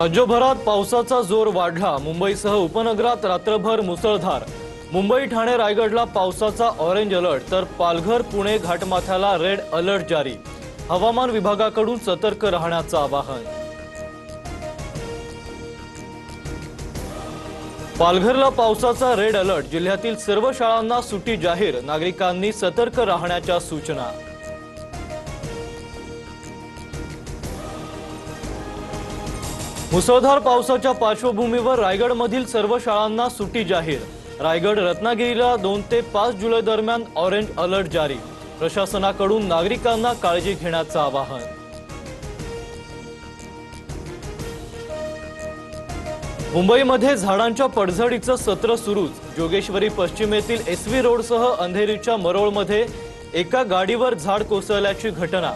राज्यभरात पावसाचा जोर वाढला। मुंबईसह उपनगरात रात्रभर मुसळधार। मुंबई ठाणे रायगडला पावसाचा ऑरेंज अलर्ट तर पालघर पुणे घाटमाथ्याला रेड अलर्ट जारी। हवामान विभागाकडून सतर्क राहण्याचं आवाहन। पालघरला पावसाचा रेड अलर्ट। जिल्ह्यातील सर्व शाळांना सुट्टी जाहीर। नागरिकांनी सतर्क राहण्याच्या सूचना। मुसळधार पावसाच्या पार्श्वभूमीवर रायगडमधील सर्व शाळांना सुट्टी जाहीर। रायगड रत्नागिरीला 2 ते 5 जुलै दरम्यान ऑरेंज अलर्ट जारी। प्रशासनाकडून नागरिकांना काळजी घेण्याचं आवाहन। मुंबईमध्ये झाडांच्या पडझडीचं सत्र सुरूच। जोगेश्वरी पश्चिमेतील एसव्ही रोडसह अंधेरीच्या मरोळमध्ये एका गाडीवर झाड कोसळल्याची घटना।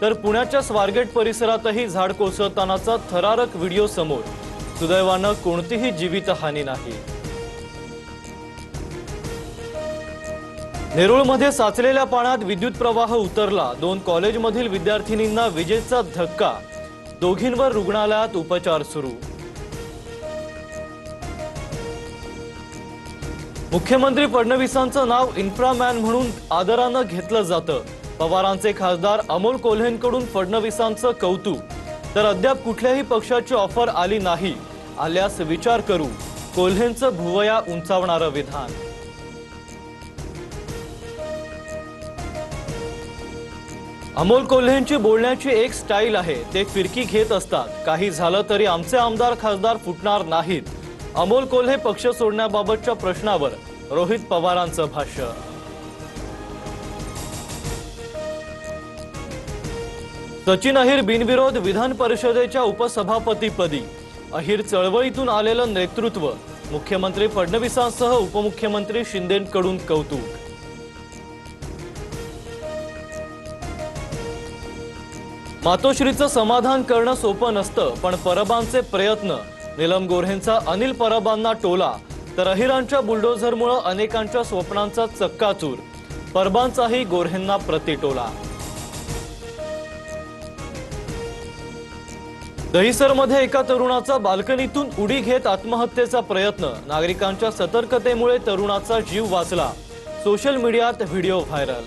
तर पुण्याच्या स्वारगेट परिसरातही झाड कोसळतानाचा थरारक व्हिडिओ समोर। सुदैवानं कोणतीही जीवितहानी नाही। नेरूळमध्ये साचलेल्या पाण्यात विद्युत प्रवाह उतरला। 2 कॉलेजमधील विद्यार्थिनींना विजेचा धक्का। दोघींवर रुग्णालयात उपचार सुरू। मुख्यमंत्री फडणवीसांचं नाव इन्फ्रामॅन म्हणून आदरानं घेतलं जातं। पवारांचे खासदार अमोल कोल्हेंकडून फडणवीसांचं कौतुक। तर अद्याप कुठल्याही पक्षाची ऑफर आली नाही, आल्यास विचार करू। कोल्हेंचं भुवया उंचावणारं विधान। अमोल कोल्हेंची बोलण्याची एक स्टाईल आहे, ते फिरकी घेत असतात। काही झालं तरी आमचे आमदार खासदार फुटणार नाहीत। अमोल कोल्हे पक्ष सोडण्याबाबतच्या प्रश्नावर रोहित पवारांचं भाष्य। सचिन अहिर बिनविरोध विधान परिषदेच्या उपसभापतीपदी। अहिर चळवळीतून आलेलं नेतृत्व। मुख्यमंत्री फडणवीसांसह उपमुख्यमंत्री शिंदेंकडून कौतुक। मातोश्रीचं समाधान करणं सोपं नसतं, पण परबांचे प्रयत्न। नीलम गोऱ्हेंचा अनिल परबांना टोला। तर अहिरांच्या बुलडोझरमुळे अनेकांच्या स्वप्नांचा चक्काचूर। परबांचाही गोऱ्हेंना प्रतिटोला। दहिसरमध्ये एका तरुणाचा बाल्कनीतून उडी घेत आत्महत्येचा प्रयत्न। नागरिकांच्या सतर्कतेमुळे तरुणाचा जीव वाचला। सोशल मीडियात व्हिडिओ व्हायरल।